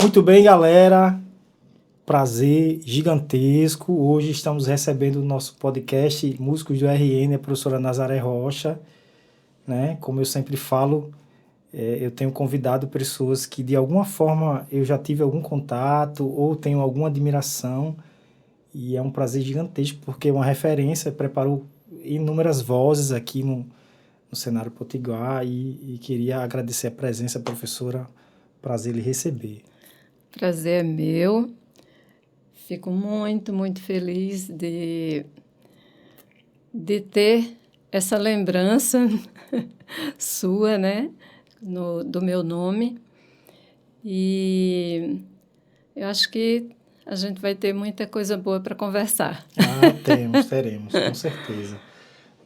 Muito bem, galera. Prazer gigantesco. Hoje estamos recebendo o nosso podcast Músicos do RN, a professora Nazaré Rocha. Né? Como eu sempre falo, eu tenho convidado pessoas que de alguma forma eu já tive algum contato ou tenho alguma admiração. E é um prazer gigantesco porque é uma referência, preparou inúmeras vozes aqui no cenário potiguar e queria agradecer a presença, professora. Prazer lhe receber. Prazer é meu. Fico muito, muito feliz de ter essa lembrança sua, né, do meu nome. E eu acho que a gente vai ter muita coisa boa para conversar. Teremos, com certeza.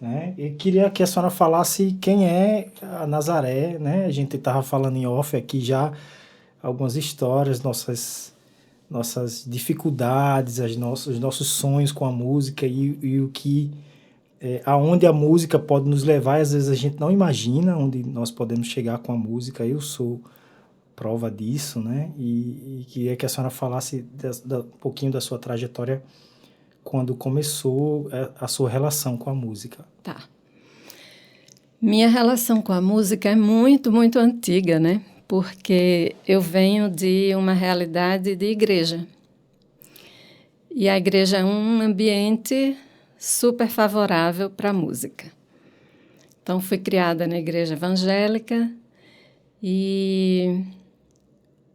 Né? Eu queria que a senhora falasse quem é a Nazaré, né? A gente estava falando em off aqui já algumas histórias, nossas dificuldades, os nossos sonhos com a música e o que aonde a música pode nos levar, às vezes a gente não imagina onde nós podemos chegar com a música. Eu sou prova disso, né? E queria que a senhora falasse um pouquinho da sua trajetória quando começou a sua relação com a música. Tá. Minha relação com a música é muito, muito antiga, né? Porque eu venho de uma realidade de igreja. E a igreja é um ambiente super favorável para a música. Então, fui criada na igreja evangélica e...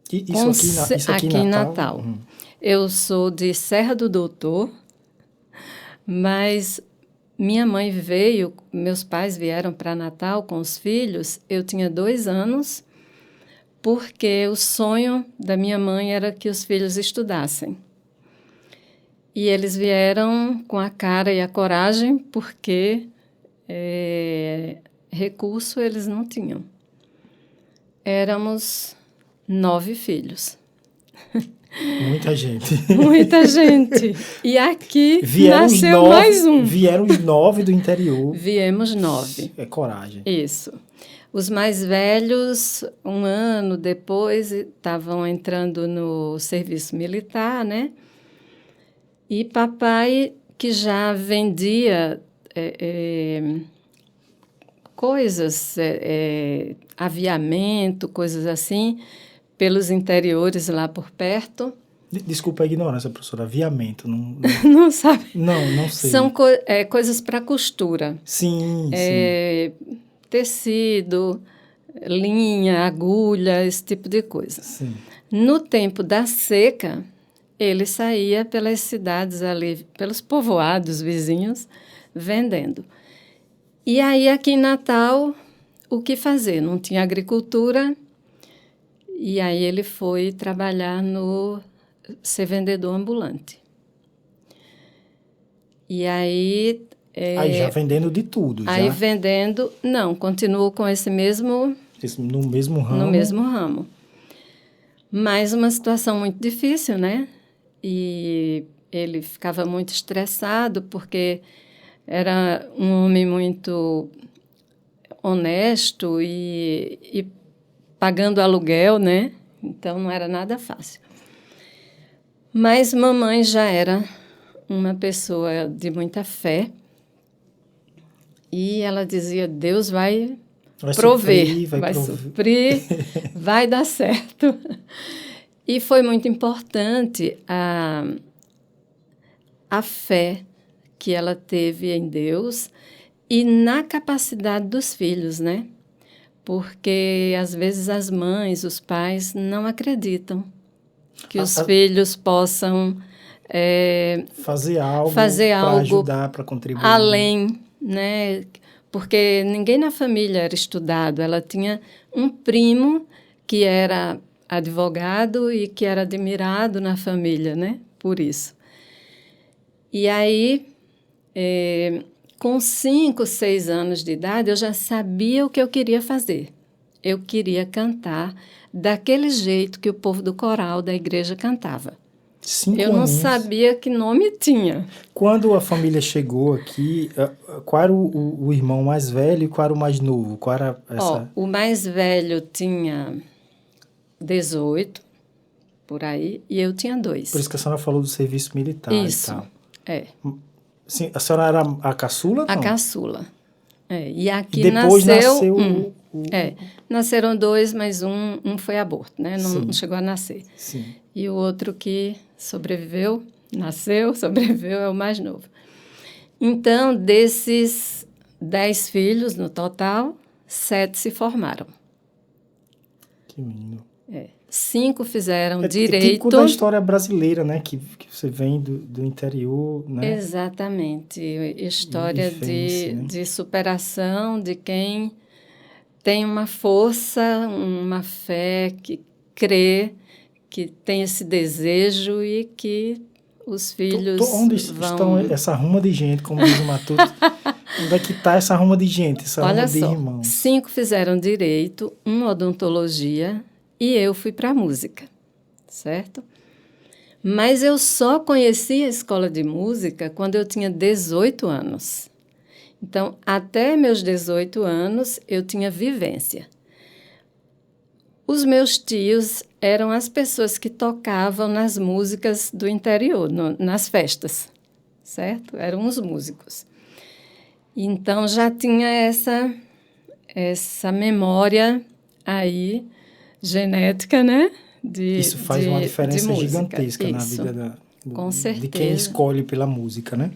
Isso aqui em Natal. Uhum. Eu sou de Serra do Doutor, mas minha mãe meus pais vieram para Natal com os filhos, eu tinha 2 anos, porque o sonho da minha mãe era que os filhos estudassem. E eles vieram com a cara e a coragem, porque recurso eles não tinham. Éramos 9 filhos. Muita gente. Muita gente. E aqui nasceu mais um. Vieram os 9 do interior. Viemos 9. É coragem. Isso. Os mais velhos, 1 ano depois, estavam entrando no serviço militar, né? E papai, que já vendia coisas, aviamento, coisas assim, pelos interiores lá por perto. Desculpa a ignorância, professora. Aviamento. Não sabe? Não sei. São coisas para costura. Sim. Tecido, linha, agulha, esse tipo de coisa. Sim. No tempo da seca, ele saía pelas cidades ali, pelos povoados vizinhos, vendendo. E aí, aqui em Natal, o que fazer? Não tinha agricultura, e aí ele foi trabalhar ser vendedor ambulante. E aí... Aí já vendendo de tudo. Aí vendendo... Não, continuou com esse mesmo... No mesmo ramo? No mesmo ramo. Mas uma situação muito difícil, né? E ele ficava muito estressado, porque era um homem muito honesto e pagando aluguel, né? Então, não era nada fácil. Mas mamãe já era uma pessoa de muita fé. E ela dizia, Deus vai prover, vai suprir, vai dar certo. E foi muito importante a fé que ela teve em Deus e na capacidade dos filhos, né? Porque, às vezes, as mães, os pais não acreditam que os filhos possam fazer algo para ajudar, para contribuir. Além, né? Porque ninguém na família era estudado. Ela tinha um primo que era advogado e que era admirado na família, né? Por isso. E aí, com 5, 6 anos de idade, eu já sabia o que eu queria fazer. Eu queria cantar daquele jeito que o povo do coral da igreja cantava. 5 eu não sabia que nome tinha. Quando a família chegou aqui, qual era o irmão mais velho e qual era o mais novo? Qual era essa... O mais velho tinha 18 por aí, e eu tinha 2. Por isso que a senhora falou do serviço militar Isso, e tal. é. Sim, a senhora era a caçula? A Não. caçula. E aqui E depois nasceu Nasceram 2, mas um foi aborto, né? Não chegou a nascer. Sim. E o outro que sobreviveu, sobreviveu, é o mais novo. Então, desses 10 filhos no total, 7 se formaram. Que lindo. 5 fizeram É direito. típico da história brasileira, né? Que você vem do interior, né? Exatamente. História Vivência, né? de superação de quem tem uma força, uma fé, que crê, que tem esse desejo e que os filhos Onde vão... estão essa ruma de gente, como diz o Matuto? Onde é que está essa ruma de gente, essa Olha ruma de só, irmãos? 5 fizeram direito, 1 odontologia e eu fui para a música, certo? Mas eu só conheci a escola de música quando eu tinha 18 anos. Então, até meus 18 anos, eu tinha vivência. Os meus tios eram as pessoas que tocavam nas músicas do interior, nas festas, certo? Eram os músicos. Então, já tinha essa memória aí, genética, né? Isso faz uma diferença gigantesca na Isso. vida Com certeza. de quem escolhe pela música, né?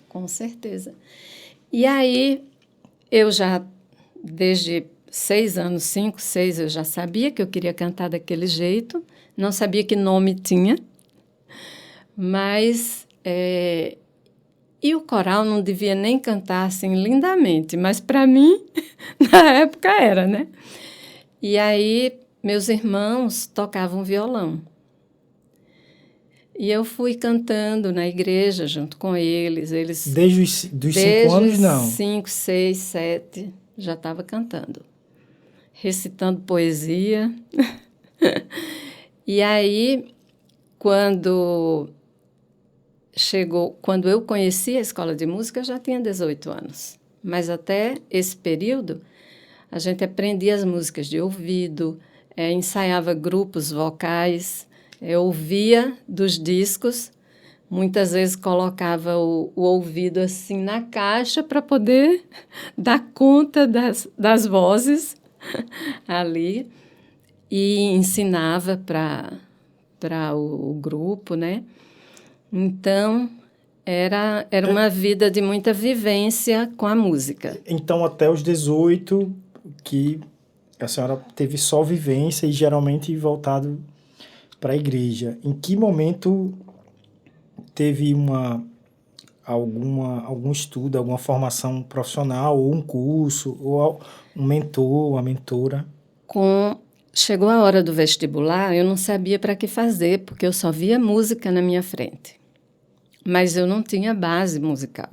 Com certeza. E aí, eu já, desde 6 anos, 5, 6, eu já sabia que eu queria cantar daquele jeito. Não sabia que nome tinha. Mas... E o coral não devia nem cantar assim lindamente, mas para mim, na época era, né? E aí, meus irmãos tocavam violão. E eu fui cantando na igreja junto com eles. Desde os 5 anos, não? 5, 6, 7, já estava cantando. Recitando poesia. E aí, quando eu conheci a escola de música, eu já tinha 18 anos. Mas até esse período, a gente aprendia as músicas de ouvido, ensaiava grupos vocais, ouvia dos discos, muitas vezes colocava o ouvido assim na caixa para poder dar conta das vozes ali e ensinava para o grupo, né? Então, era uma vida de muita vivência com a música. Então, até os 18, que a senhora teve só vivência e geralmente voltado para a igreja. Em que momento teve algum estudo, alguma formação profissional, ou um curso, ou um mentor, uma mentora? Chegou a hora do vestibular, eu não sabia para que fazer, porque eu só via música na minha frente. Mas eu não tinha base musical.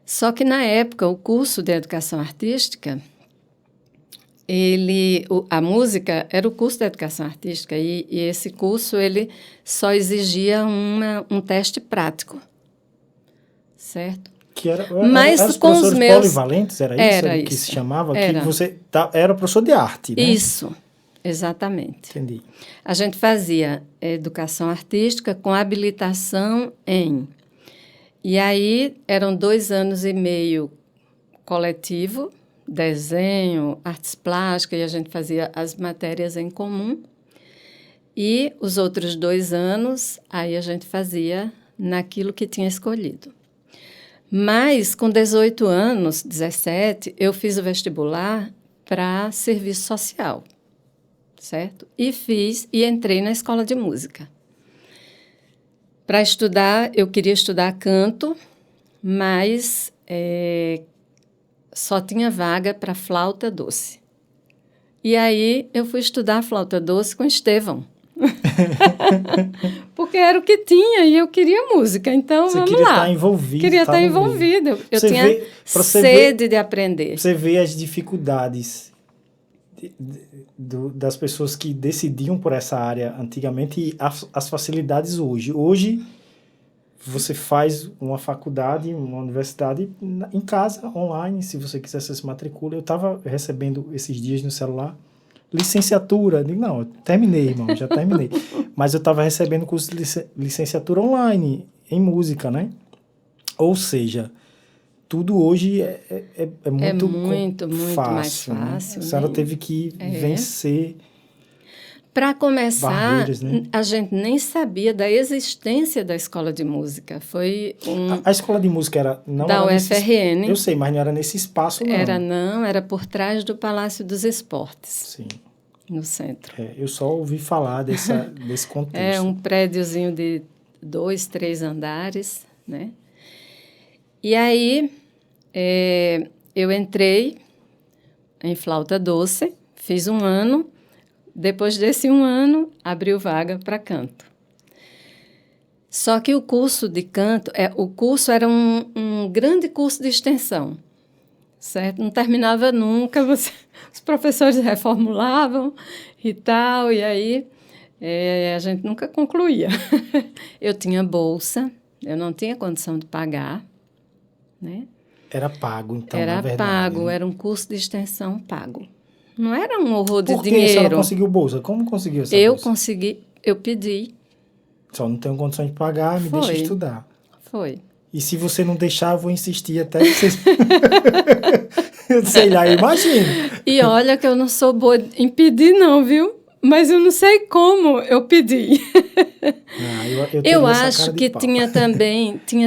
Só que, na época, o curso de educação artística, a música era o curso de educação artística, e esse curso ele só exigia um teste prático, certo? Que era Mas os com os professores meus... polivalentes, era isso? Era que se chamava? Era. Que você era professor de arte, né? Isso, exatamente. Entendi. A gente fazia educação artística com habilitação em... E aí, eram 2 anos e meio coletivo, desenho, artes plásticas, e a gente fazia as matérias em comum. E os outros 2 anos, aí a gente fazia naquilo que tinha escolhido. Mas, com 18 anos, 17, eu fiz o vestibular para serviço social, certo? E entrei na escola de música. Para estudar, eu queria estudar canto, mas só tinha vaga para flauta doce. E aí eu fui estudar flauta doce com Estevão. Porque era o que tinha e eu queria música, então Você vamos queria lá. estar envolvido. Queria estar envolvida. Eu tinha sede de aprender. Você vê as dificuldades das pessoas que decidiam por essa área antigamente e as facilidades hoje. Hoje, você faz uma faculdade, uma universidade em casa, online, se você quiser, você se matricula. Eu estava recebendo esses dias no celular licenciatura. Eu digo, não, eu terminei, irmão, já terminei. Mas eu estava recebendo curso de licenciatura online em música, né? Ou seja, tudo hoje é muito, muito mais fácil, né? A fácil, senhora né? teve que vencer Para começar, barreiras, né? a gente nem sabia da existência da escola de música. Foi A escola de música não da era nesse... Eu UFRN. sei, mas não era nesse espaço, não. Era por trás do Palácio dos Esportes, Sim. no centro. Eu só ouvi falar desse É contexto. um prédiozinho de 2, 3 andares, né? E aí, eu entrei em flauta doce, fiz 1 ano. Depois desse 1 ano, abriu vaga para canto. Só que o curso de canto, o curso era um grande curso de extensão, certo? Não terminava nunca, os professores reformulavam e tal, e aí a gente nunca concluía. Eu tinha bolsa, eu não tinha condição de pagar, né? Era pago, então, na Era verdade. pago, Né? era um curso de extensão pago. Não era um horror de Por que a senhora dinheiro. conseguiu bolsa? Como conseguiu essa Eu bolsa? consegui, eu pedi. Só não tenho condição de pagar, me deixa estudar. Foi. E se você não deixar, eu vou insistir até que vocês... Sei lá, eu imagino. E olha que eu não sou boa em pedir, não, viu? Mas eu não sei como eu pedi. Eu acho que tinha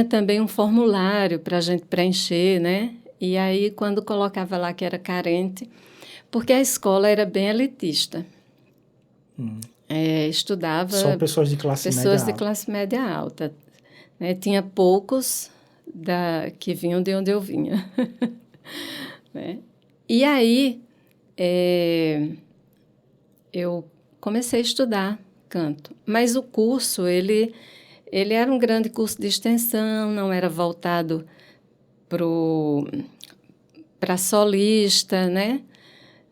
também um formulário para a gente preencher, né? E aí, quando colocava lá que era carente, porque a escola era bem elitista. Estudava... Só pessoas de classe média alta. Né? Tinha poucos que vinham de onde eu vinha. Né? E aí, eu comecei a estudar canto. Mas o curso, ele era um grande curso de extensão, não era voltado para solista, né?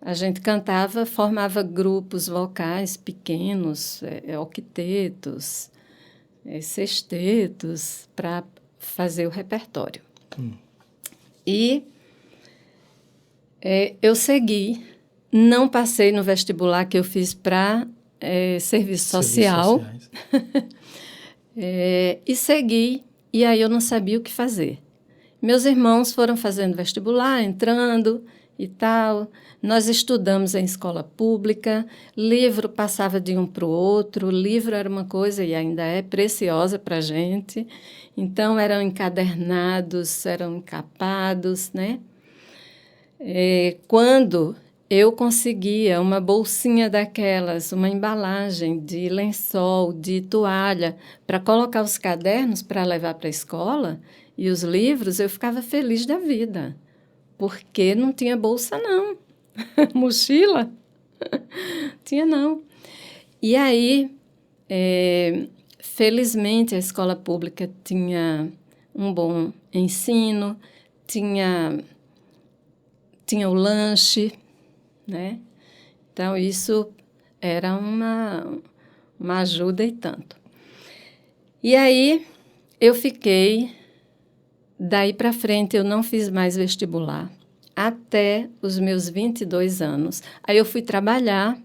A gente cantava, formava grupos vocais pequenos, octetos, sextetos, para fazer o repertório. E eu segui, não passei no vestibular que eu fiz para serviço social. E segui, e aí eu não sabia o que fazer. Meus irmãos foram fazendo vestibular, entrando e tal. Nós estudamos em escola pública, livro passava de um para o outro, livro era uma coisa e ainda é preciosa para a gente. Então, eram encadernados, eram encapados, né? Quando eu conseguia uma bolsinha daquelas, uma embalagem de lençol, de toalha, para colocar os cadernos para levar para a escola e os livros, eu ficava feliz da vida, porque não tinha bolsa, não. Mochila? Tinha, não. E aí, felizmente, a escola pública tinha um bom ensino, tinha o lanche, né? Então, isso era uma ajuda e tanto. E aí, eu fiquei... Daí para frente, eu não fiz mais vestibular, até os meus 22 anos. Aí eu fui trabalhar,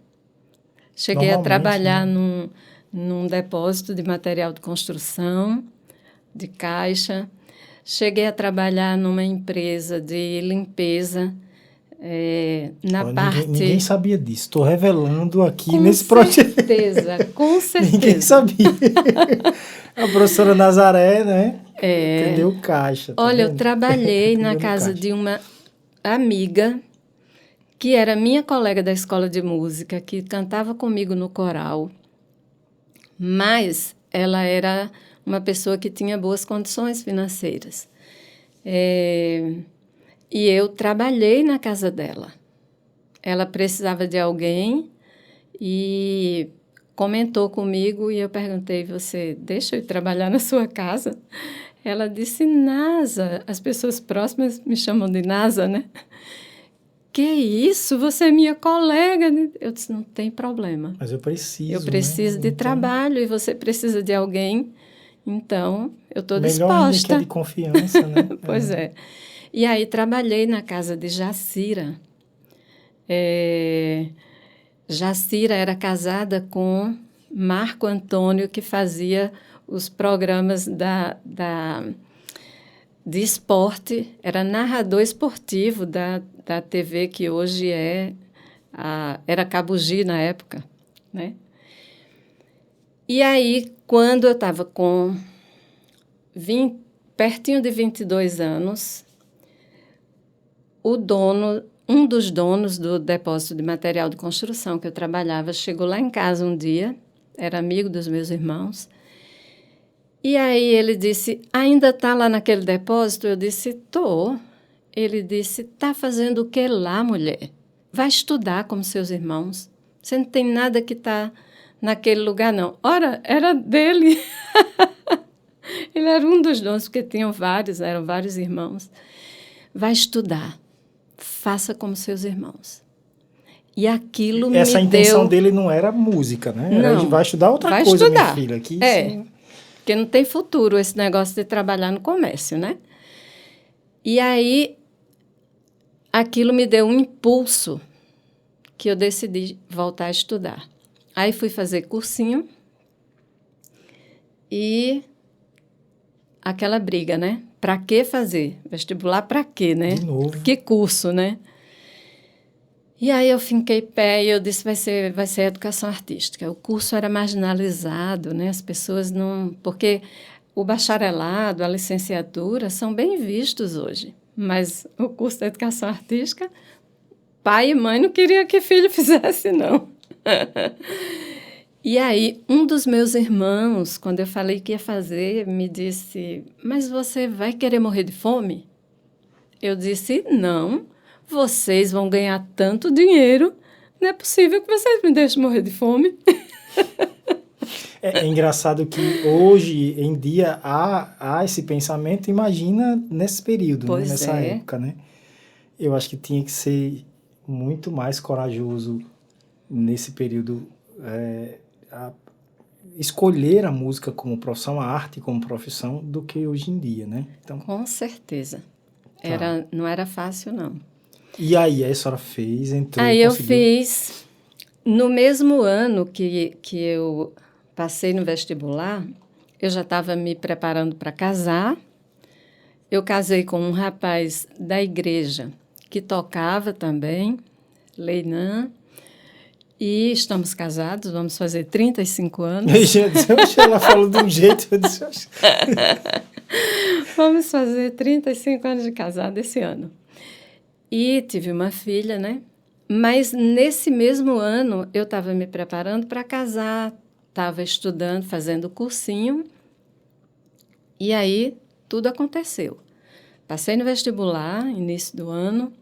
cheguei a trabalhar, né, num depósito de material de construção, de caixa. Cheguei a trabalhar numa empresa de limpeza, Ninguém sabia disso. Estou revelando aqui nesse projeto. Com certeza. Ninguém sabia. A professora Nazaré, né? Entendeu o caixa. Olha, eu trabalhei na casa de uma amiga que era minha colega da escola de música, que cantava comigo no coral, mas ela era uma pessoa que tinha boas condições financeiras. E eu trabalhei na casa dela. Ela precisava de alguém e comentou comigo e eu perguntei, você deixa eu ir trabalhar na sua casa? Ela disse, Nasa, as pessoas próximas me chamam de Nasa, né? Que isso? Você é minha colega. Eu disse, não tem problema. Mas eu preciso, eu preciso, né, de trabalho e você precisa de alguém, então eu estou disposta. Melhor ainda que é de confiança, né? Pois é. E aí trabalhei na casa de Jacira. Jacira era casada com Marco Antônio, que fazia os programas de esporte, era narrador esportivo da TV, que hoje era Cabugi na época, né? E aí, quando eu estava com pertinho de 22 anos, um dos donos do depósito de material de construção que eu trabalhava chegou lá em casa um dia, era amigo dos meus irmãos, e aí ele disse, ainda está lá naquele depósito? Eu disse, tô. Ele disse, tá fazendo o que lá, mulher? Vai estudar como seus irmãos. Você não tem nada que está naquele lugar, não. Ora, era dele. Ele era um dos donos, porque eram vários irmãos. Vai estudar. Faça como seus irmãos. E aquilo me deu... Essa intenção dele não era música, né? Era, Não. vai estudar outra vai coisa, estudar. minha filha. Aqui, sim. Porque não tem futuro esse negócio de trabalhar no comércio, né? E aí, aquilo me deu um impulso que eu decidi voltar a estudar. Aí fui fazer cursinho e aquela briga, né? Para que fazer? Vestibular para quê, né? De novo. Que curso, né? E aí eu finquei pé e eu disse, vai ser educação artística. O curso era marginalizado, né? As pessoas não... Porque o bacharelado, a licenciatura são bem vistos hoje. Mas o curso de educação artística, pai e mãe não queriam que filho fizesse, não. E aí, um dos meus irmãos, quando eu falei que ia fazer, me disse, mas você vai querer morrer de fome? Eu disse, não. Vocês vão ganhar tanto dinheiro, não é possível que vocês me deixem morrer de fome. É engraçado que hoje em dia há esse pensamento, imagina nesse período, né? Nessa época, né? Eu acho que tinha que ser muito mais corajoso nesse período, escolher a música como profissão, a arte como profissão, do que hoje em dia, né? Então, com certeza. Tá. Não era fácil, não. E aí a senhora fez, entrou, aí conseguiu? Eu fiz, no mesmo ano que eu passei no vestibular, eu já estava me preparando para casar. Eu casei com um rapaz da igreja que tocava também, Leinã, e estamos casados, vamos fazer 35 anos. Ela falou de um jeito, eu disse... Vamos fazer 35 anos de casado esse ano. E tive uma filha, né? Mas nesse mesmo ano eu estava me preparando para casar, estava estudando, fazendo cursinho. E aí tudo aconteceu. Passei no vestibular, início do ano,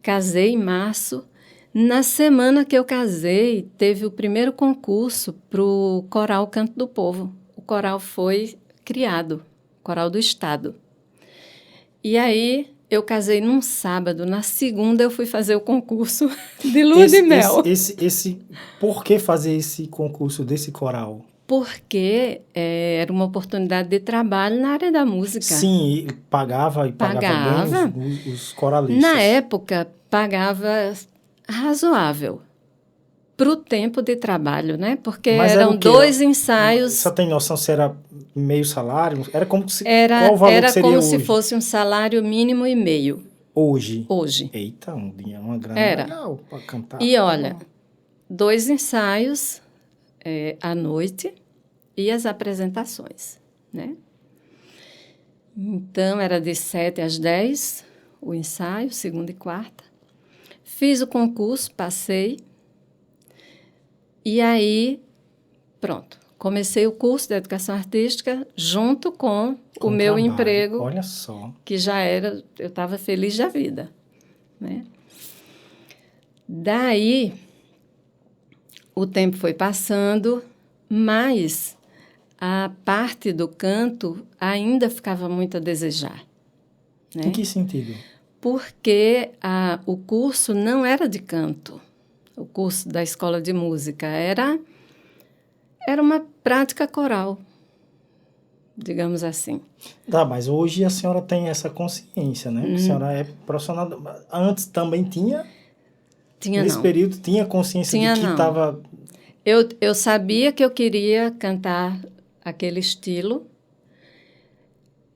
casei em março. Na semana que eu casei, teve o primeiro concurso para o Coral Canto do Povo. O coral foi criado, Coral do Estado. E aí... eu casei num sábado, na segunda eu fui fazer o concurso de lua de mel. Por que fazer esse concurso desse coral? Porque era uma oportunidade de trabalho na área da música. Sim, pagava bem os coralistas. Na época, pagava razoável para o tempo de trabalho, né? Porque eram 2 ensaios. Você tem noção se era meio salário? Era como se era, qual o valor era que seria como hoje? se fosse um salário mínimo e meio. Hoje? Eita, uma grana legal para cantar. E olha, 2 ensaios à noite e as apresentações, né? Então, era de 7 às 10 o ensaio, segunda e quarta. Fiz o concurso, passei. E aí, pronto, comecei o curso de educação artística junto com o meu trabalho. emprego. Olha só. Que já era, eu estava feliz da vida, né? Daí, o tempo foi passando, mas a parte do canto ainda ficava muito a desejar. Né? Em que sentido? Porque o curso não era de canto. O curso da escola de música era uma prática coral, digamos assim. Tá, mas hoje a senhora tem essa consciência, né? A senhora é profissional. Antes também tinha? Tinha Nesse não. período tinha consciência Tinha de que não. estava... Eu sabia que eu queria cantar aquele estilo.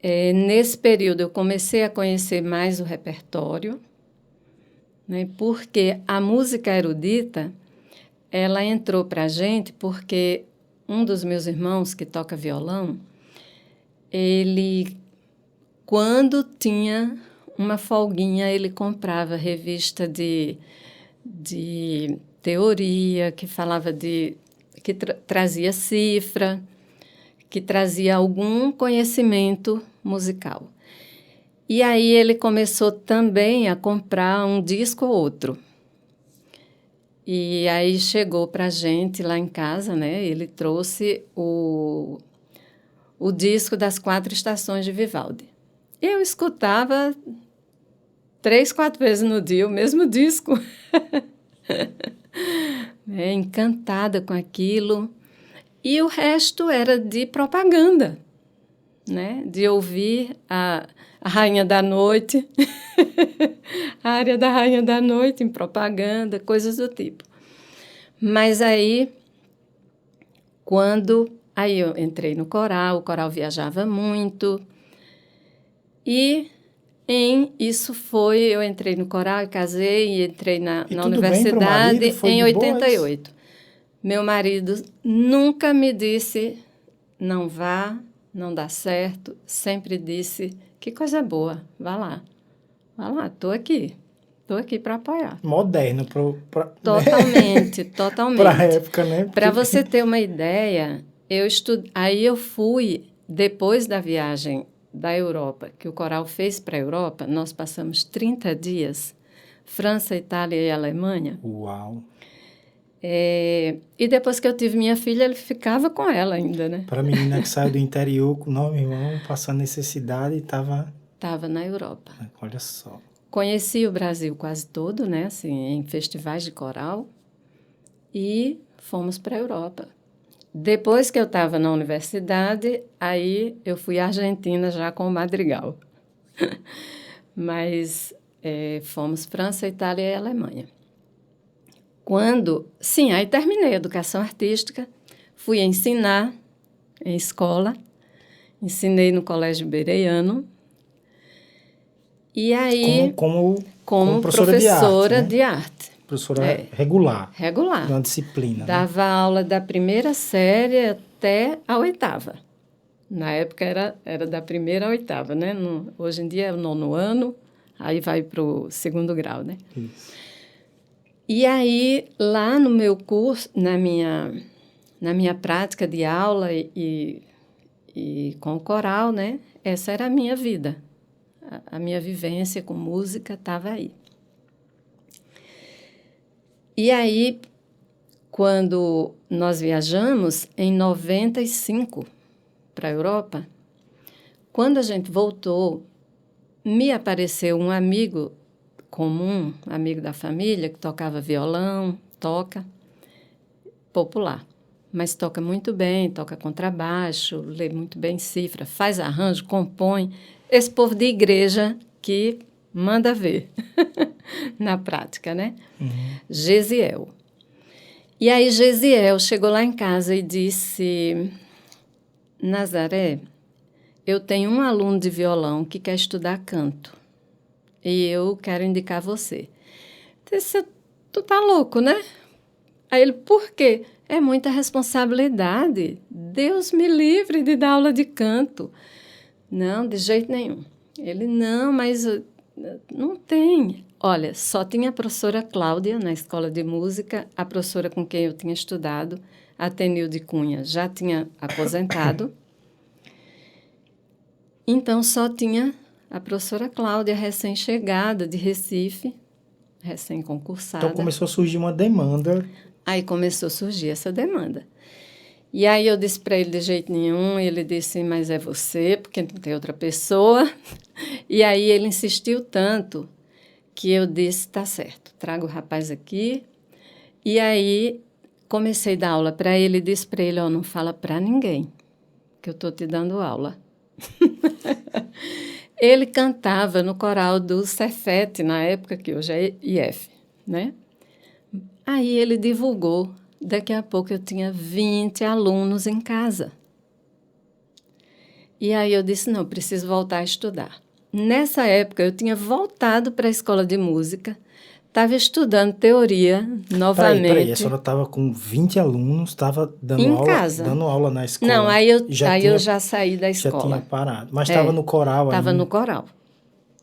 Nesse período, eu comecei a conhecer mais o repertório, né, porque a música erudita, ela entrou para a gente porque um dos meus irmãos, que toca violão, ele, quando tinha uma folguinha, ele comprava revista de teoria, que falava que trazia cifra, que trazia algum conhecimento musical. E aí ele começou também a comprar um disco ou outro. E aí chegou para a gente lá em casa, né? Ele trouxe o disco das 4 estações de Vivaldi. Eu escutava 3, 4 vezes no dia o mesmo disco. Encantada com aquilo. E o resto era de propaganda, né? De ouvir a Rainha da Noite, a área da Rainha da Noite em propaganda, coisas do tipo. Mas aí, aí eu entrei no coral, o coral viajava muito, e eu entrei no coral, casei e entrei na tudo bem para o marido? universidade Foi em de boas? 88. Meu marido nunca me disse, não vá, não dá certo. Sempre disse, que coisa boa, vá lá, estou aqui para apoiar. Moderno. Totalmente, Para a totalmente. época, né? Para você ter uma ideia, aí eu fui, depois da viagem da Europa, que o coral fez para a Europa, nós passamos 30 dias, França, Itália e Alemanha. Uau! E depois que eu tive minha filha, ele ficava com ela ainda, né? Para a menina que saiu do interior com 9 irmãos, passando necessidade e estava... Estava na Europa. Olha só. Conheci o Brasil quase todo, né? Assim, em festivais de coral. E fomos para a Europa. Depois que eu estava na universidade, aí eu fui à Argentina já com o Madrigal. Mas fomos França, Itália e Alemanha. Aí terminei a educação artística, fui ensinar em escola, ensinei no Colégio Bereano, e aí como professora de arte. Professora regular. Regular. De uma disciplina. Dava aula da primeira série até a 8ª. Na época era da primeira à 8ª, né? Hoje em dia é o 9º ano, aí vai para o 2º grau, né? Isso. E aí, lá no meu curso, na minha prática de aula e com o coral, né? Essa era a minha vida. A minha vivência com música estava aí. E aí, quando nós viajamos, em 95, para a Europa, quando a gente voltou, me apareceu um amigo comum, amigo da família, que tocava violão, toca, popular, mas toca muito bem, toca contrabaixo, lê muito bem cifra, faz arranjo, compõe. Esse povo de igreja que manda ver na prática, né? Uhum. Gesiel. E aí Gesiel chegou lá em casa e disse, Nazaré, eu tenho um aluno de violão que quer estudar canto e eu quero indicar você. Eu disse, tu tá louco, né? Aí ele, por quê? É muita responsabilidade. Deus me livre de dar aula de canto. Não, de jeito nenhum. Ele, não, mas não tem. Olha, só tinha a professora Cláudia na escola de música, a professora com quem eu tinha estudado, a Tenilde Cunha, já tinha aposentado. Então, só tinha a professora Cláudia, recém-chegada de Recife, recém-concursada. Então, começou a surgir uma demanda. Aí começou a surgir essa demanda. E aí eu disse para ele de jeito nenhum, e ele disse, mas é você, porque não tem outra pessoa. E aí ele insistiu tanto que eu disse, tá certo, traga o rapaz aqui. E aí comecei a dar aula para ele e disse para ele, não fala para ninguém que eu estou te dando aula. Ele cantava no coral do Cefet, na época que hoje é IF, né? Aí ele divulgou. Daqui a pouco eu tinha 20 alunos em casa. E aí eu disse, não, preciso voltar a estudar. Nessa época eu tinha voltado para a escola de música, estava estudando teoria novamente. Peraí, a senhora estava com 20 alunos, estava Em casa. dando aula na escola. Não, aí eu já saí da escola. Já tinha parado. Mas estava no coral ainda. Estava no coral.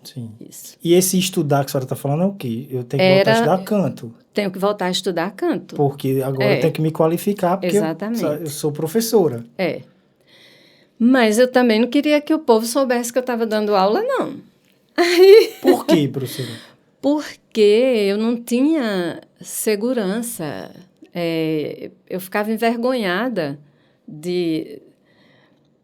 Sim. Isso. E esse estudar que a senhora está falando é o quê? Eu tenho que voltar a estudar canto. Tenho que voltar a estudar canto. Porque agora eu tenho que me qualificar, porque eu sou professora. É. Mas eu também não queria que o povo soubesse que eu estava dando aula, não. Aí... Por quê, professora? Porque eu não tinha segurança. Eu ficava envergonhada de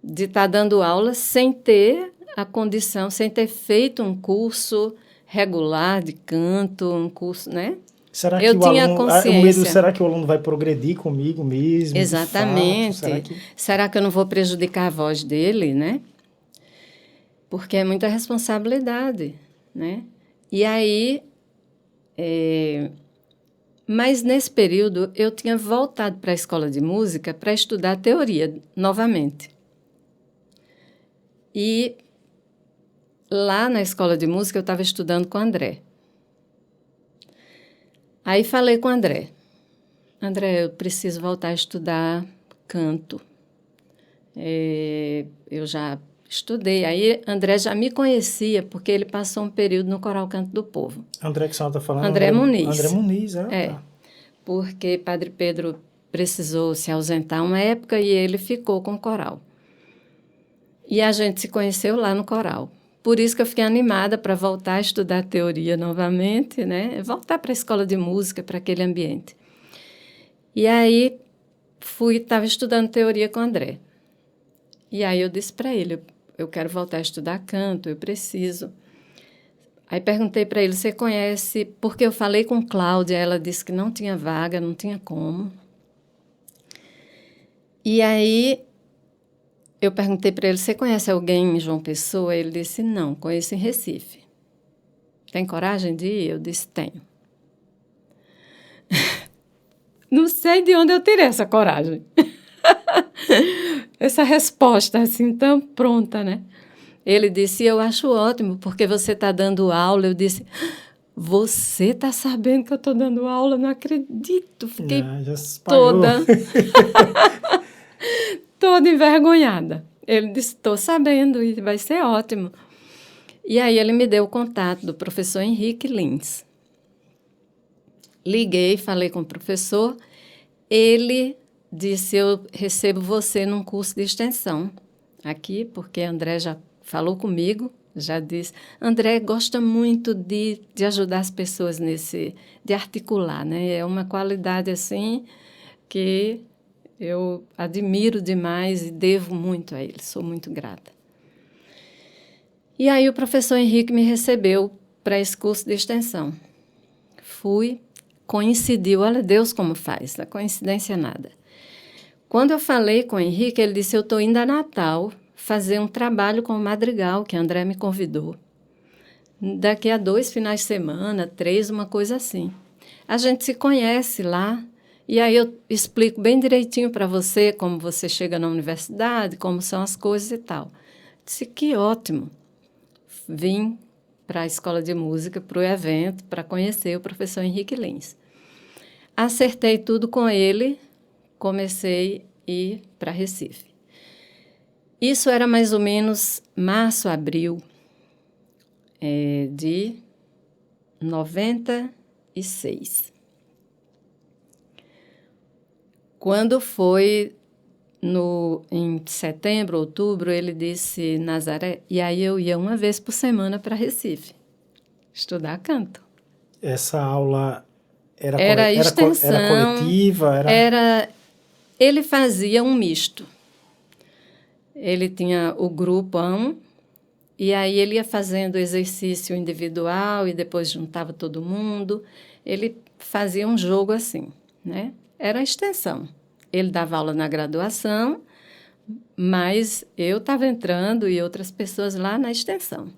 estar dando aula sem ter a condição, sem ter feito um curso regular de canto, um curso, né? Será que eu tinha aluno, consciência. O medo, será que o aluno vai progredir comigo mesmo? Exatamente. Fato? Será que eu não vou prejudicar a voz dele, né? Porque é muita responsabilidade, né? E aí, mas nesse período eu tinha voltado para a escola de música para estudar teoria novamente. E lá na escola de música eu estava estudando com o André. Aí falei com o André. André, eu preciso voltar a estudar canto. Eu já estudei. Aí André já me conhecia, porque ele passou um período no Coral Canto do Povo. André que a senhora está falando? André Muniz. André Muniz, Porque Padre Pedro precisou se ausentar uma época e ele ficou com o coral. E a gente se conheceu lá no coral. Por isso que eu fiquei animada para voltar a estudar teoria novamente, né? Voltar para a escola de música, para aquele ambiente. E aí estava estudando teoria com o André. E aí eu disse para ele, eu quero voltar a estudar canto, eu preciso. Aí perguntei para ele, você conhece? Porque eu falei com Cláudia, ela disse que não tinha vaga, não tinha como. E aí eu perguntei para ele, você conhece alguém em João Pessoa? Ele disse, não, conheço em Recife. Tem coragem de ir? Eu disse, tenho. Não sei de onde eu tirei essa coragem. Essa resposta assim tão pronta, né? Ele disse, eu acho ótimo, porque você está dando aula. Eu disse, você está sabendo que eu estou dando aula? Não acredito. Fiquei toda envergonhada. Ele disse, estou sabendo e vai ser ótimo. E aí ele me deu o contato do professor Henrique Lins. Liguei, falei com o professor. Ele disse, eu recebo você num curso de extensão aqui, porque André já falou comigo, já disse. André gosta muito de ajudar as pessoas de articular, né? É uma qualidade, assim, que eu admiro demais e devo muito a ele, sou muito grata. E aí o professor Henrique me recebeu para esse curso de extensão. Fui, coincidiu, olha Deus como faz, não é coincidência nada. Quando eu falei com o Henrique, ele disse, eu estou indo a Natal fazer um trabalho com o Madrigal, que André me convidou. Daqui a 2 finais de semana, 3, uma coisa assim. A gente se conhece lá, e aí eu explico bem direitinho para você como você chega na universidade, como são as coisas e tal. Disse, que ótimo. Vim para a escola de música, para o evento, para conhecer o professor Henrique Lins. Acertei tudo com ele, comecei a ir para Recife. Isso era mais ou menos março, abril de 96. Quando foi em setembro, outubro, ele disse, Nazaré, e aí eu ia uma vez por semana para Recife, estudar canto. Essa aula era extensão, era coletiva? Ele fazia um misto. Ele tinha o grupão, e aí ele ia fazendo exercício individual e depois juntava todo mundo. Ele fazia um jogo assim, né? Era extensão. Ele dava aula na graduação, mas eu estava entrando e outras pessoas lá na extensão.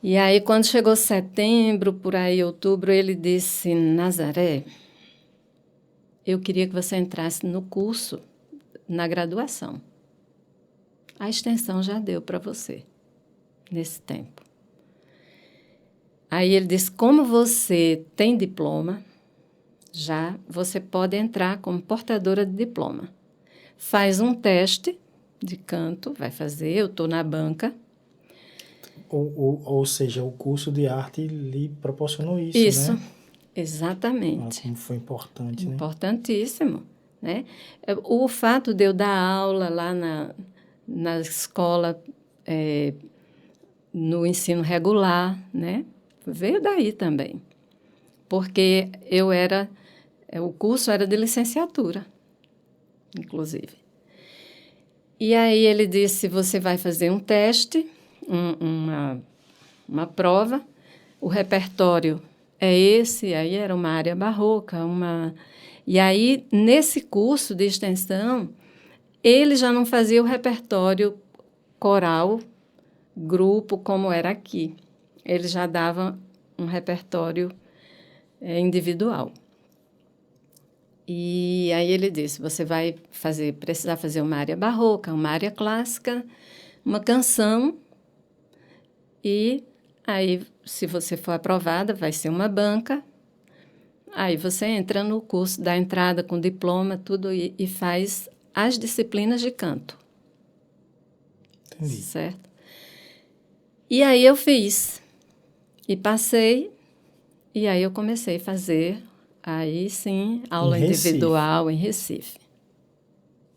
E aí, quando chegou setembro, por aí, outubro, ele disse, Nazaré, eu queria que você entrasse no curso, na graduação. A extensão já deu para você, nesse tempo. Aí ele disse, como você tem diploma, já você pode entrar como portadora de diploma. Faz um teste de canto, vai fazer, eu estou na banca. Ou seja, o curso de arte lhe proporcionou isso, Isso, né? exatamente. Como foi importante, né? Importantíssimo, né? O fato de eu dar aula lá na escola, no ensino regular, né? Veio daí também. Porque o curso era de licenciatura, inclusive. E aí ele disse, você vai fazer um teste, uma prova, o repertório é esse, aí era uma área barroca, E aí, nesse curso de extensão, ele já não fazia o repertório coral, grupo, como era aqui. Ele já dava um repertório individual. E aí ele disse, você vai precisar fazer uma área barroca, uma área clássica, uma canção, e aí, se você for aprovada, vai ser uma banca. Aí você entra no curso, dá entrada com diploma, tudo, e faz as disciplinas de canto. Entendi. Certo? E aí eu fiz. E passei, e aí eu comecei a fazer, aí sim, aula individual em Recife.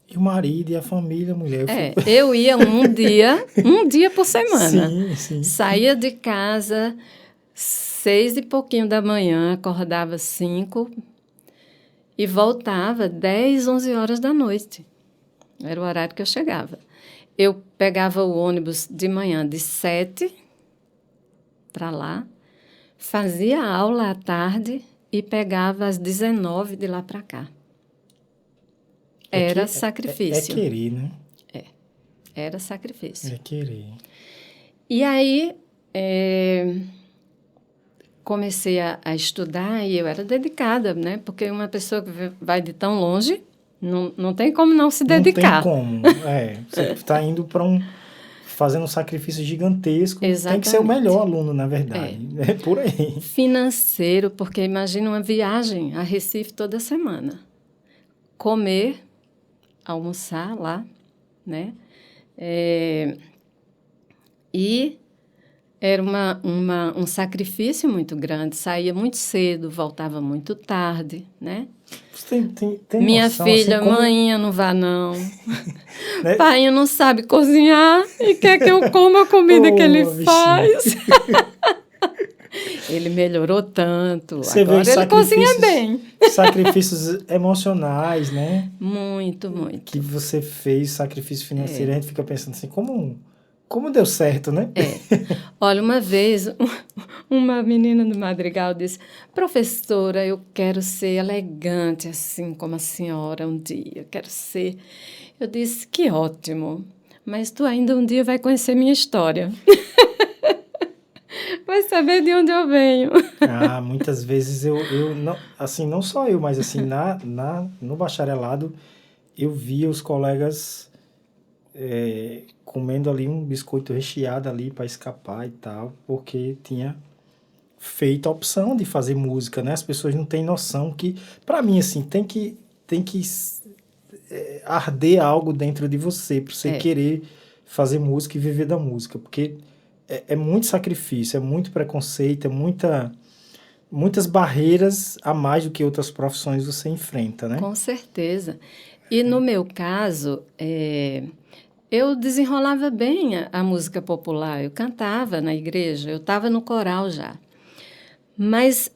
E o marido e a família, a mulher? Eu ia um dia por semana. Sim. Saía de casa 6 e pouquinho da manhã, acordava 5 e voltava 10, 11 horas da noite. Era o horário que eu chegava. Eu pegava o ônibus de manhã de 7 para lá, fazia aula à tarde e pegava às 19 de lá para cá. Era sacrifício. É querer, né? Era sacrifício. É querer. E aí, comecei a estudar e eu era dedicada, né? Porque uma pessoa que vai de tão longe, não tem como não se dedicar. Não tem como. Você está indo para fazendo um sacrifício gigantesco. Exatamente. Tem que ser o melhor aluno, na verdade. É por aí. Financeiro, porque imagina uma viagem a Recife toda semana. Comer, almoçar lá, né? E era um sacrifício muito grande. Saía muito cedo, voltava muito tarde, né? Você tem Minha noção, filha, assim, como... mãinha, não vá não. Né? Pai não sabe cozinhar e quer que eu coma a comida que ele faz. Ele melhorou tanto. Você agora ele cozinha bem. Sacrifícios emocionais, né? Muito, muito. Que você fez, sacrifício financeiro. A gente fica pensando assim, como deu certo, né? Olha, uma vez, uma menina do Madrigal disse, professora, eu quero ser elegante, assim como a senhora um dia. Eu quero ser... Eu disse, que ótimo, mas tu ainda um dia vai conhecer minha história. Vai saber de onde eu venho. Muitas vezes eu não, assim, não só eu, mas assim, no bacharelado, eu via os colegas comendo ali um biscoito recheado ali para escapar e tal, porque tinha feito a opção de fazer música, né? As pessoas não têm noção que, para mim, assim, tem que arder algo dentro de você, para você querer fazer música e viver da música, porque é muito sacrifício, é muito preconceito, muitas barreiras a mais do que outras profissões você enfrenta, né? Com certeza. E no meu caso, eu desenrolava bem a música popular, eu cantava na igreja, eu estava no coral já. Mas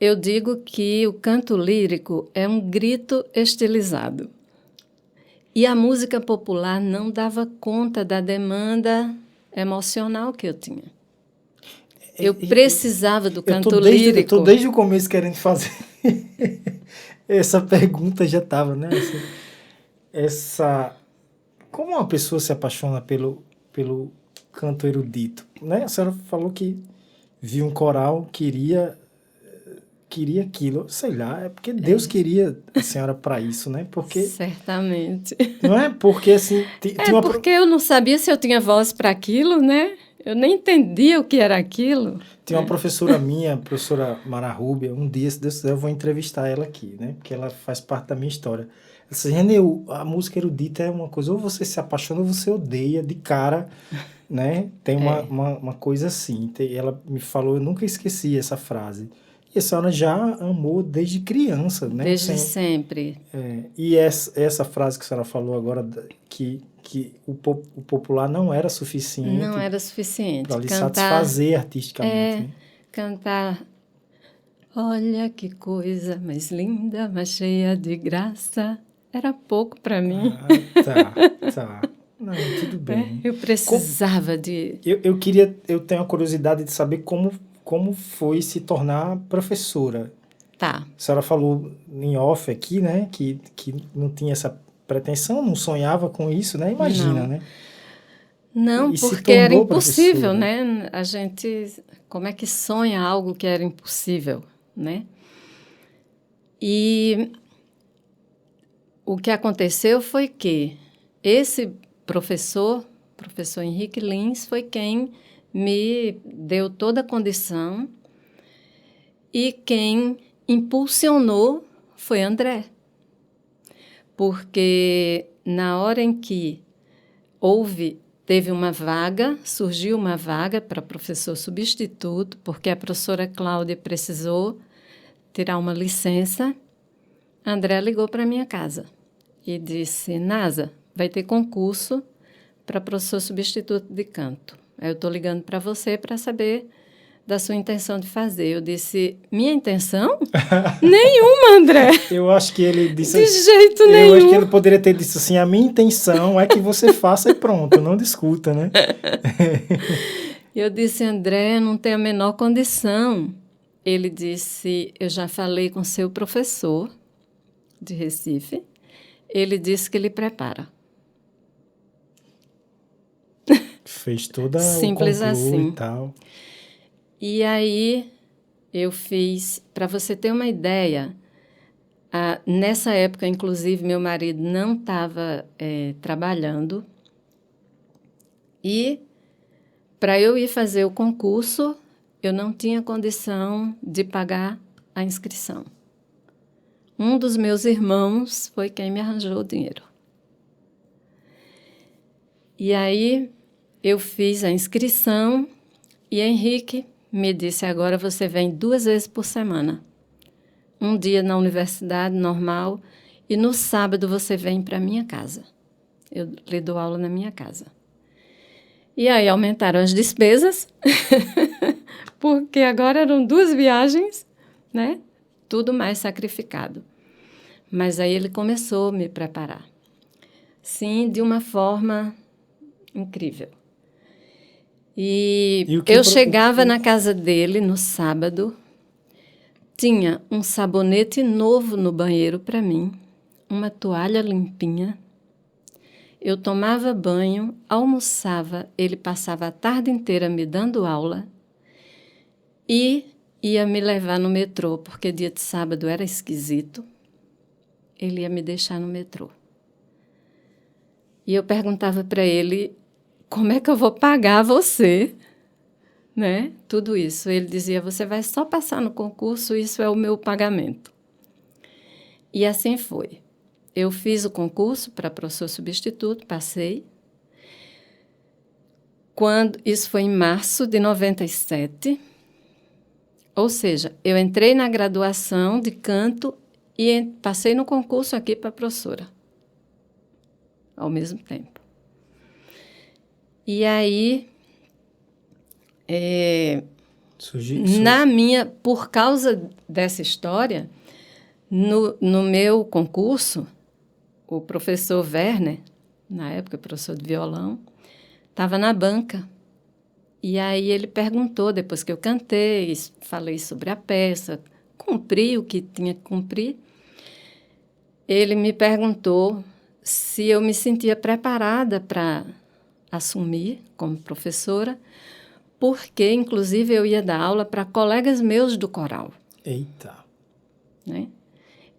eu digo que o canto lírico é um grito estilizado. E a música popular não dava conta da demanda emocional que eu tinha. Eu precisava do canto lírico. Eu estou desde o começo querendo fazer essa pergunta, já estava, né? Como uma pessoa se apaixona pelo canto erudito, né? A senhora falou que viu um coral, queria aquilo, sei lá, é porque Deus queria a senhora para isso, né? Porque, Certamente. não é? Porque, assim, É porque eu não sabia se eu tinha voz para aquilo, né? Eu nem entendia o que era aquilo. tinha uma professora minha, a professora Mara Rúbia, um dia, se Deus quiser, eu vou entrevistar ela aqui, né? Porque ela faz parte da minha história. Ela disse, Reneu, a música erudita é uma coisa, ou você se apaixona ou você odeia de cara, né? Tem É, uma coisa assim. Ela me falou, eu nunca esqueci essa frase. E a senhora já amou desde criança, né? desde sempre. E essa frase que a senhora falou agora, que o popular não era Não suficiente era para suficiente. lhe Cantar, satisfazer artisticamente, né? cantar. Olha que coisa mais linda, mais cheia de graça. Era pouco para mim. Ah, tá, tá. Não, tudo Né? bem. Eu Co- precisava de. eu tenho a curiosidade de saber como foi se tornar professora. Tá. A senhora falou em off aqui, né, que não tinha essa pretensão, não sonhava com isso, né? Imagina, Não. né? Não, E se porque era tornou impossível, professora. né? A gente, como é que sonha algo que era impossível, né? E o que aconteceu foi que esse professor Henrique Lins, foi quem me deu toda a condição e quem impulsionou foi André. Porque na hora em que teve uma vaga, surgiu uma vaga para professor substituto, porque a professora Cláudia precisou tirar uma licença. André ligou para minha casa e disse, Nasa, vai ter concurso para professor substituto de canto. Aí eu estou ligando para você para saber da sua intenção de fazer. Eu disse, minha intenção? Nenhuma, André. Eu acho que ele disse. De jeito Eu acho que ele nenhum. poderia ter dito assim: a minha intenção é que você faça e pronto, não discuta, né? Eu disse, André, não tem a menor condição. Ele disse, eu já falei com seu professor de Recife. Ele disse que ele prepara. Fez toda o Simples conclu e assim. tal. E aí eu fiz, para você ter uma ideia, nessa época, inclusive, meu marido não estava trabalhando. E para eu ir fazer o concurso, eu não tinha condição de pagar a inscrição. Um dos meus irmãos foi quem me arranjou o dinheiro. E aí eu fiz a inscrição e Henrique me disse, agora você vem 2 vezes por semana. Um dia na universidade normal e no sábado você vem para minha casa. Eu lhe dou aula na minha casa. E aí aumentaram as despesas, porque agora eram 2 viagens, né? Tudo mais sacrificado. Mas aí ele começou a me preparar. Sim, de uma forma incrível. E E o que eu chegava na casa dele no sábado, tinha um sabonete novo no banheiro para mim, uma toalha limpinha. Eu tomava banho, almoçava, ele passava a tarde inteira me dando aula e ia me levar no metrô, porque dia de sábado era esquisito. Ele ia me deixar no metrô. E eu perguntava para ele, como é que eu vou pagar você, né? Tudo isso. Ele dizia, você vai só passar no concurso, isso é o meu pagamento. E assim foi. Eu fiz o concurso para professor substituto, passei. Isso foi em março de 97. Ou seja, eu entrei na graduação de canto e passei no concurso aqui para professora, ao mesmo tempo. E aí, por causa dessa história, no meu concurso, o professor Werner, na época professor de violão, estava na banca. E aí ele perguntou, depois que eu cantei, falei sobre a peça, cumpri o que tinha que cumprir, ele me perguntou se eu me sentia preparada para assumi como professora, porque, inclusive, eu ia dar aula para colegas meus do coral. Eita. Né?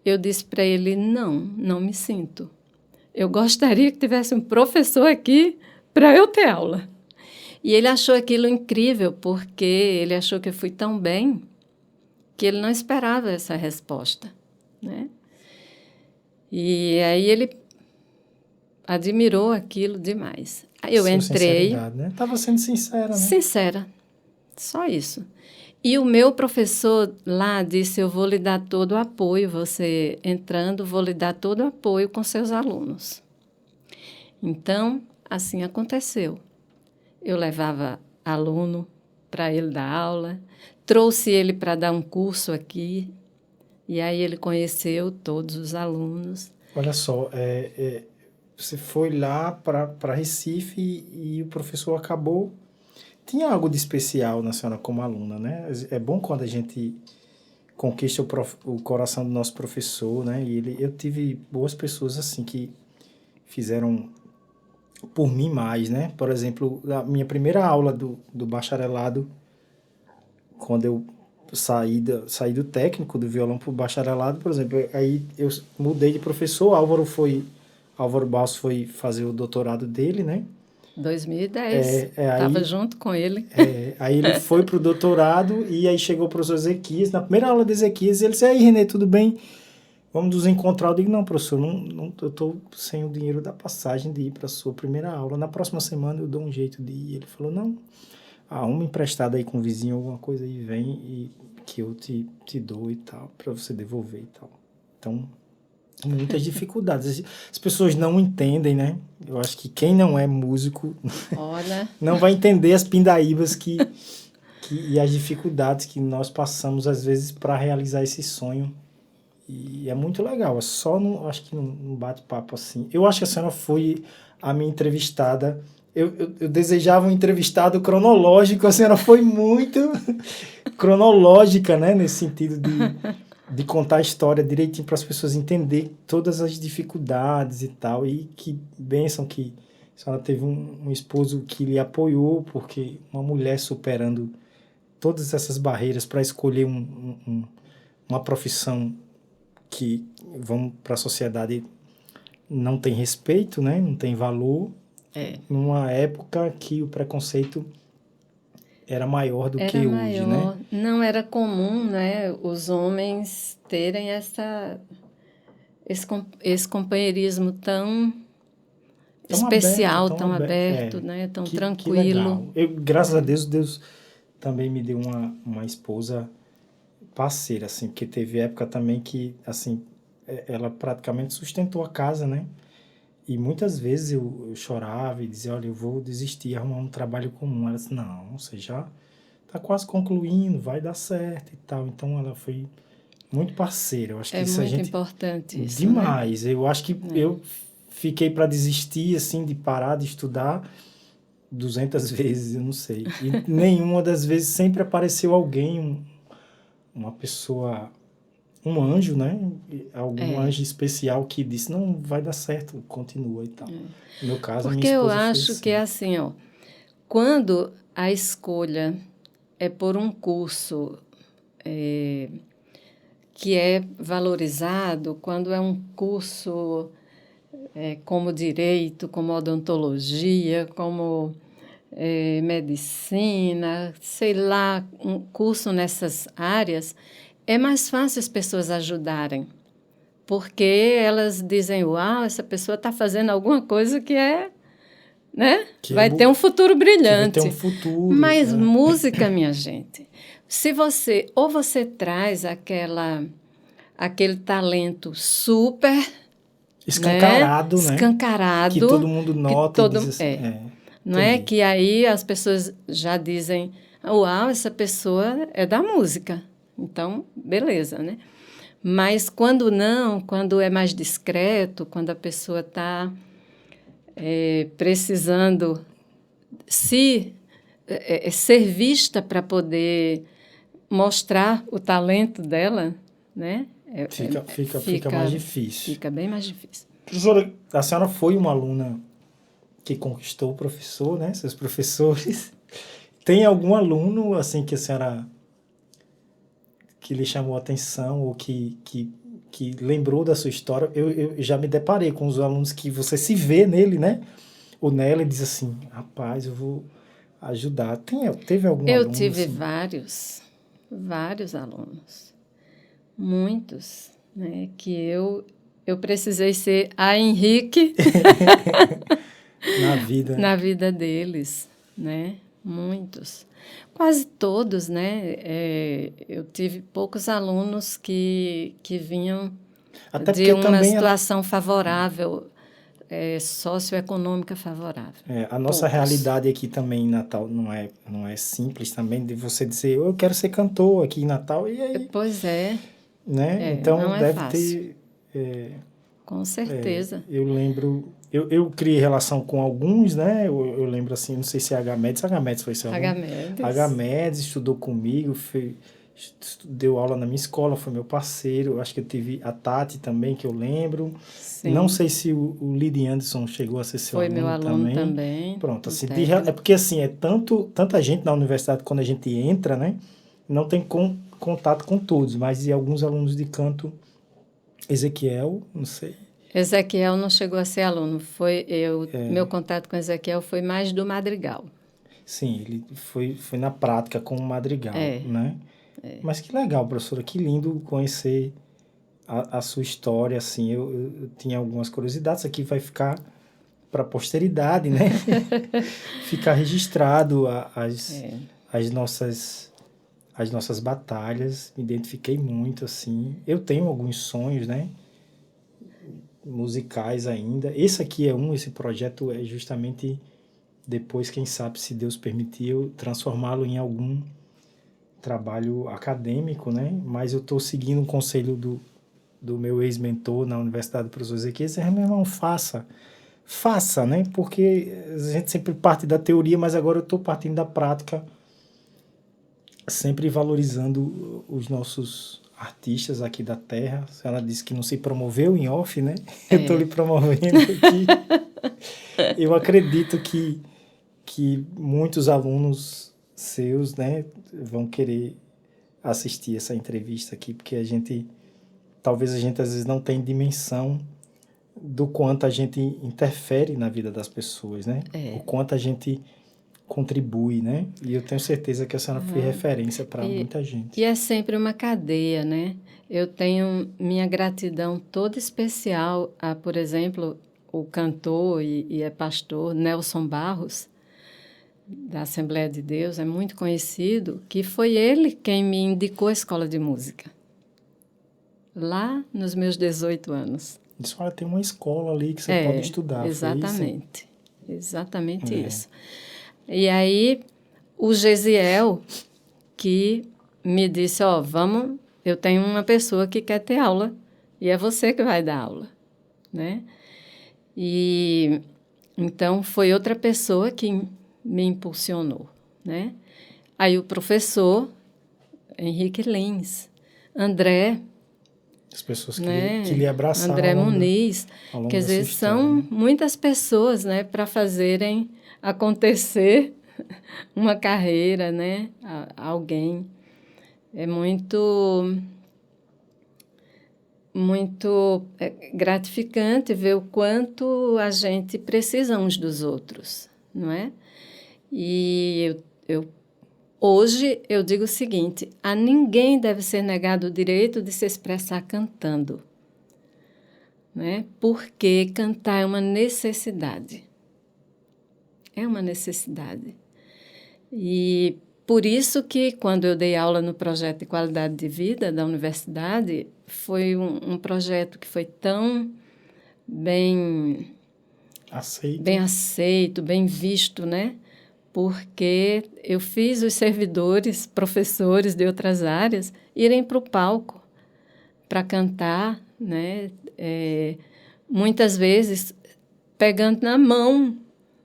Eu disse para ele, não me sinto. Eu gostaria que tivesse um professor aqui para eu ter aula. E ele achou aquilo incrível, porque ele achou que eu fui tão bem que ele não esperava essa resposta. Né? E aí ele admirou aquilo demais. Aí eu entrei... Sinceridade, né? Estava sendo sincera, né? Sincera, só isso. E o meu professor lá disse, eu vou lhe dar todo o apoio, você entrando, vou lhe dar todo o apoio com seus alunos. Então, assim aconteceu. Eu levava aluno para ele dar aula, trouxe ele para dar um curso aqui, e aí ele conheceu todos os alunos. Olha só, você foi lá para Recife e o professor acabou... Tinha algo de especial na senhora como aluna, né? É bom quando a gente conquista o coração do nosso professor, né? E eu tive boas pessoas assim que fizeram por mim mais, né? Por exemplo, a minha primeira aula do bacharelado, quando eu saí do técnico do violão para o bacharelado, por exemplo, aí eu mudei de professor, Álvaro Balso foi fazer o doutorado dele, né? 2010, estava junto com ele. Aí ele foi para o doutorado e aí chegou o professor Ezequias. Na primeira aula de Ezequias, ele disse, aí, Renê, tudo bem? Vamos nos encontrar. Eu digo, não, professor, eu estou sem o dinheiro da passagem de ir para a sua primeira aula. Na próxima semana eu dou um jeito de ir. Ele falou, não, uma emprestada aí com o vizinho, alguma coisa aí, vem e que eu te dou e tal, para você devolver e tal. Então... muitas dificuldades. As pessoas não entendem, né? Eu acho que quem não é músico não vai entender as pindaíbas e as dificuldades que nós passamos, às vezes, para realizar esse sonho. E é muito legal. É só, acho que num bate-papo assim. Eu acho que a senhora foi a minha entrevistada. Eu desejava um entrevistado cronológico. A senhora foi muito cronológica, né? Nesse sentido de contar a história direitinho para as pessoas entenderem todas as dificuldades e tal. E que bênção que a senhora teve um esposo que lhe apoiou, porque uma mulher superando todas essas barreiras para escolher uma profissão que, vamos para a sociedade, não tem respeito, né? Não tem valor. Numa época que o preconceito era maior do que hoje, né? Não era comum, né, os homens terem esse companheirismo tão especial, tão aberto, né, tão tranquilo. Graças a Deus também me deu uma esposa parceira, assim, porque teve época também que, assim, ela praticamente sustentou a casa, né? E muitas vezes eu chorava e dizia, olha, eu vou desistir, arrumar um trabalho comum. Ela disse, não, você já está quase concluindo, vai dar certo e tal. Então, ela foi muito parceira. Eu acho que isso muito importante isso, demais. Né? Eu acho que eu fiquei para desistir, assim, de parar de estudar 200 vezes, eu não sei. E nenhuma das vezes sempre apareceu alguém, uma pessoa... um anjo, né? Algum anjo especial que disse, não, vai dar certo, continua e tal. No meu caso, porque a minha esposa eu acho assim. Que é assim, ó, quando a escolha é por um curso que é valorizado, quando é um curso como direito, como odontologia, como medicina, sei lá, um curso nessas áreas, é mais fácil as pessoas ajudarem, porque elas dizem, uau, essa pessoa está fazendo alguma coisa que né? Vai ter um futuro brilhante. Vai ter um futuro. Mas música, minha gente, se você traz aquele talento super escancarado, né? Escancarado, que todo mundo nota e diz assim, não é que aí as pessoas já dizem, uau, essa pessoa é da música. Então, beleza, né? Mas quando é mais discreto, quando a pessoa está precisando ser vista para poder mostrar o talento dela, né? Fica mais difícil. Fica bem mais difícil. Professora, a senhora foi uma aluna que conquistou o professor, né? Seus professores. Tem algum aluno, assim, que a senhora que lhe chamou a atenção ou que lembrou da sua história? Eu já me deparei com os alunos que você se vê nele, né? Ou nela e diz assim, rapaz, eu vou ajudar. Teve algum Eu aluno tive assim? vários alunos, muitos, né? Que eu precisei ser a Henrique Na vida? na vida deles, né? Muitos. Quase todos, né? Eu tive poucos alunos que vinham Até de porque uma também situação favorável, socioeconômica favorável. a nossa Poucos. realidade aqui também em Natal não é simples também de você dizer, eu quero ser cantor aqui em Natal, e aí, Pois é, né? Então não é deve fácil, ter. com certeza. Eu lembro, eu criei relação com alguns, né? Eu lembro assim, não sei se é H-Medes foi seu aluno. H-Medes, H-Medes estudou comigo, deu aula na minha escola, foi meu parceiro. Acho que eu tive a Tati também, que eu lembro. Não sim, sei se o Lidy Anderson chegou a ser seu foi meu aluno aluno também. também, Pronto, um assim, é técnico. porque assim, tanta gente na universidade quando a gente entra, né? Não tem contato com todos, mas e alguns alunos de canto, Ezequiel, não sei. Ezequiel não chegou a ser aluno, meu contato com Ezequiel foi mais do Madrigal. Sim, ele foi na prática com o Madrigal, É, né? Mas que legal, professora, que lindo conhecer a sua história, assim, eu tinha algumas curiosidades, isso aqui vai ficar para a posteridade, né? Ficar registrado as nossas as nossas batalhas, me identifiquei muito, assim, eu tenho alguns sonhos, né? Musicais ainda, esse aqui é esse projeto é justamente depois, quem sabe, se Deus permitir, eu transformá-lo em algum trabalho acadêmico, né? Mas eu estou seguindo um conselho do meu ex-mentor na Universidade do Professor Ezequiel, meu irmão, faça, né? Porque a gente sempre parte da teoria, mas agora eu estou partindo da prática, sempre valorizando os nossos artistas aqui da terra. Ela disse que não se promoveu em off, né? Eu estou lhe é. promovendo aqui. Eu acredito que muitos alunos seus, né, vão querer assistir essa entrevista aqui, porque talvez a gente às vezes não tenha dimensão do quanto a gente interfere na vida das pessoas, né? O quanto a gente contribui, né? E eu tenho certeza que a senhora foi referência para E, muita gente. e é sempre uma cadeia, né? Eu tenho minha gratidão toda especial a, por exemplo, o cantor e é pastor Nelson Barros, da Assembleia de Deus, é muito conhecido, que foi ele quem me indicou a escola de música, lá nos meus 18 anos. A senhora tem uma escola ali que você pode estudar, foi isso? Exatamente. Exatamente isso. E aí, o Gesiel, que me disse, eu tenho uma pessoa que quer ter aula, e é você que vai dar aula, né? E então foi outra pessoa que me impulsionou, né? Aí o professor Henrique Lins, André, As pessoas que né? lhe abraçaram André Muniz, ao longo quer da sua dizer, história, são né? muitas pessoas, né, para fazerem acontecer uma carreira, né? Alguém. É muito gratificante ver o quanto a gente precisa uns dos outros, não é? E hoje eu digo o seguinte: a ninguém deve ser negado o direito de se expressar cantando, né? Porque cantar é uma necessidade. É uma necessidade. E por isso que, quando eu dei aula no projeto de qualidade de vida da universidade, foi um projeto que foi tão bem Aceito. aceito, bem visto, né? Porque eu fiz os servidores, professores de outras áreas, irem para o palco para cantar, né? Muitas vezes pegando na mão,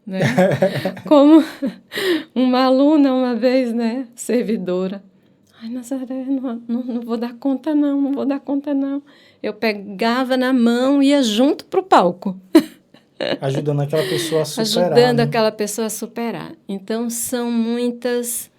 né? Como uma aluna uma vez, né? Servidora. Ai, Nazaré, não vou dar conta não vou dar conta não. Eu pegava na mão e ia junto para o palco. Ajudando aquela pessoa a superar. Ajudando né? aquela pessoa a superar. Então, são muitas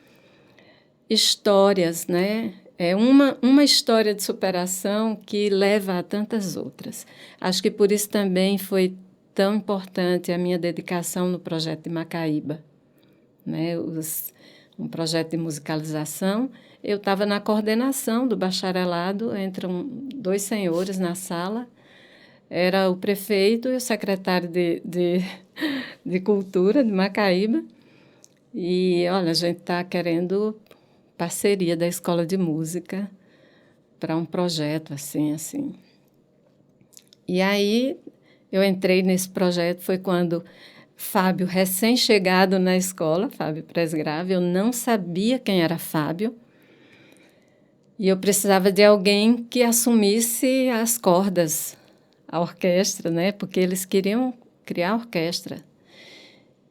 histórias, né? É uma história de superação que leva a tantas outras. Acho que por isso também foi tão importante a minha dedicação no projeto de Macaíba, né? Um projeto de musicalização. Eu estava na coordenação do bacharelado, entram dois senhores na sala, era o prefeito e o secretário de Cultura de Macaíba. E, olha, a gente está querendo parceria da Escola de Música para um projeto assim. E aí eu entrei nesse projeto, foi quando Fábio, recém-chegado na escola, Fábio Presgrave, eu não sabia quem era Fábio, e eu precisava de alguém que assumisse as cordas, a orquestra, né? Porque eles queriam criar a orquestra.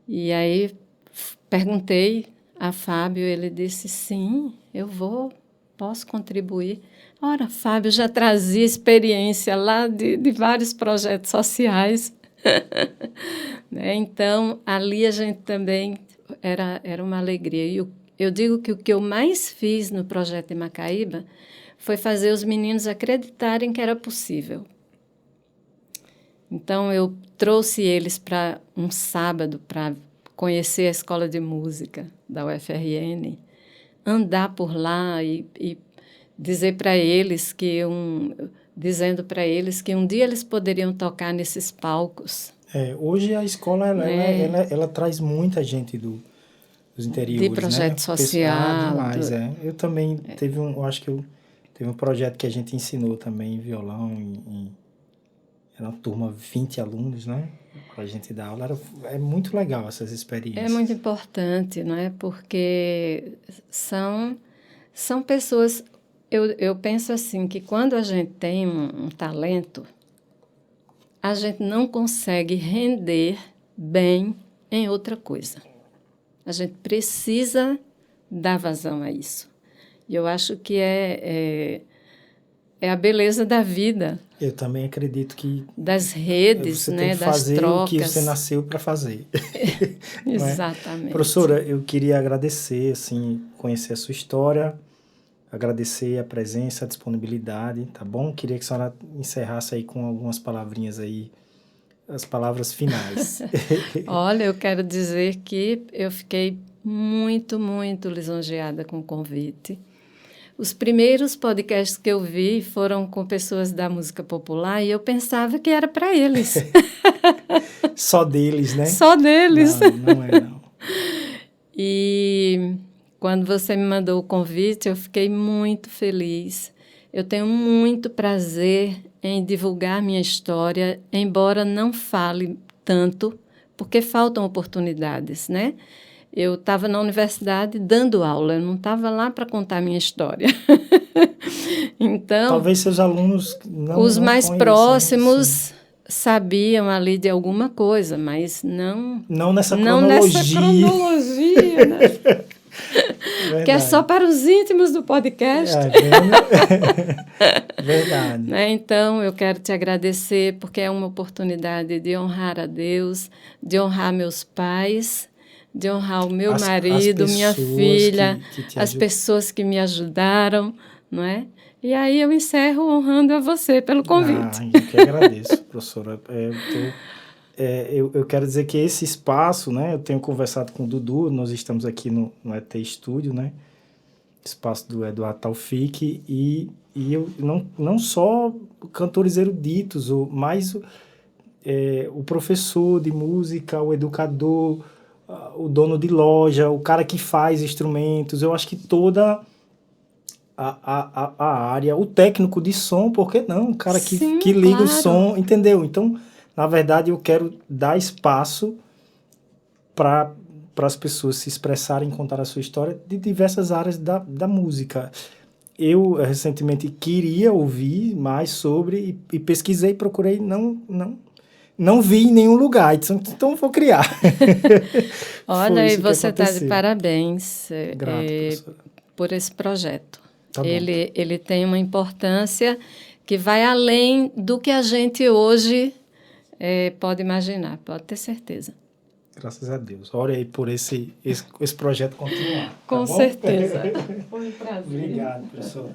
E aí perguntei a Fábio, ele disse, sim, posso contribuir. Ora, Fábio já trazia experiência lá de vários projetos sociais. Né? Então, ali a gente também era uma alegria. E eu digo que o que eu mais fiz no projeto de Macaíba foi fazer os meninos acreditarem que era possível. Então, eu trouxe eles para um sábado para conhecer a escola de música da UFRN, andar por lá e dizer para eles dizendo para eles que um dia eles poderiam tocar nesses palcos. Hoje a escola ela traz muita gente dos interiores, de projeto né? social. Demais, Eu também eu acho que teve um projeto que a gente ensinou também violão era uma turma 20 alunos, né? Para a gente dar aula. É muito legal essas experiências. É muito importante, não é? Porque são pessoas... Eu penso assim, que quando a gente tem um talento, a gente não consegue render bem em outra coisa. A gente precisa dar vazão a isso. E eu acho que é a beleza da vida. Eu também acredito que das redes, você né, tem que das fazer trocas. o que você nasceu para fazer. Exatamente. Professora, eu queria agradecer, assim, conhecer a sua história, agradecer a presença, a disponibilidade, tá bom? Queria que a senhora encerrasse aí com algumas palavrinhas aí, as palavras finais. Olha, eu quero dizer que eu fiquei muito, muito lisonjeada com o convite. Os primeiros podcasts que eu vi foram com pessoas da música popular e eu pensava que era para eles. Só deles, né? Só deles. Não é, não. E quando você me mandou o convite, eu fiquei muito feliz. Eu tenho muito prazer em divulgar minha história, embora não fale tanto, porque faltam oportunidades, né? Eu estava na universidade dando aula, eu não estava lá para contar minha história. Então, talvez seus alunos os mais próximos sim. sabiam ali de alguma coisa, mas não nessa nessa cronologia, né? Que é só para os íntimos do podcast. Verdade. Né? Então, eu quero te agradecer, porque é uma oportunidade de honrar a Deus, de honrar meus pais, de honrar o meu marido, minha filha, as pessoas que me ajudaram, não é? E aí eu encerro honrando a você pelo convite. Eu que agradeço, professora. Eu quero dizer que esse espaço, né? Eu tenho conversado com o Dudu, nós estamos aqui no ET Estúdio, né? Espaço do Eduardo Taufik, e eu não só cantores eruditos, mas o professor de música, o educador, o dono de loja, o cara que faz instrumentos, eu acho que toda a área, o técnico de som, por que não? O cara que liga claro. O som, entendeu? Então, na verdade, eu quero dar espaço para as pessoas se expressarem, contar a sua história de diversas áreas da música. Eu, recentemente, queria ouvir mais sobre e pesquisei, procurei, não vi em nenhum lugar, então vou criar. Olha, e você está de parabéns. Grato, por esse projeto. Tá ele tem uma importância que vai além do que a gente hoje pode imaginar, pode ter certeza. Graças a Deus. Ore aí por esse projeto continuar. Com tá bom? certeza. Foi um prazer. Obrigado, professor.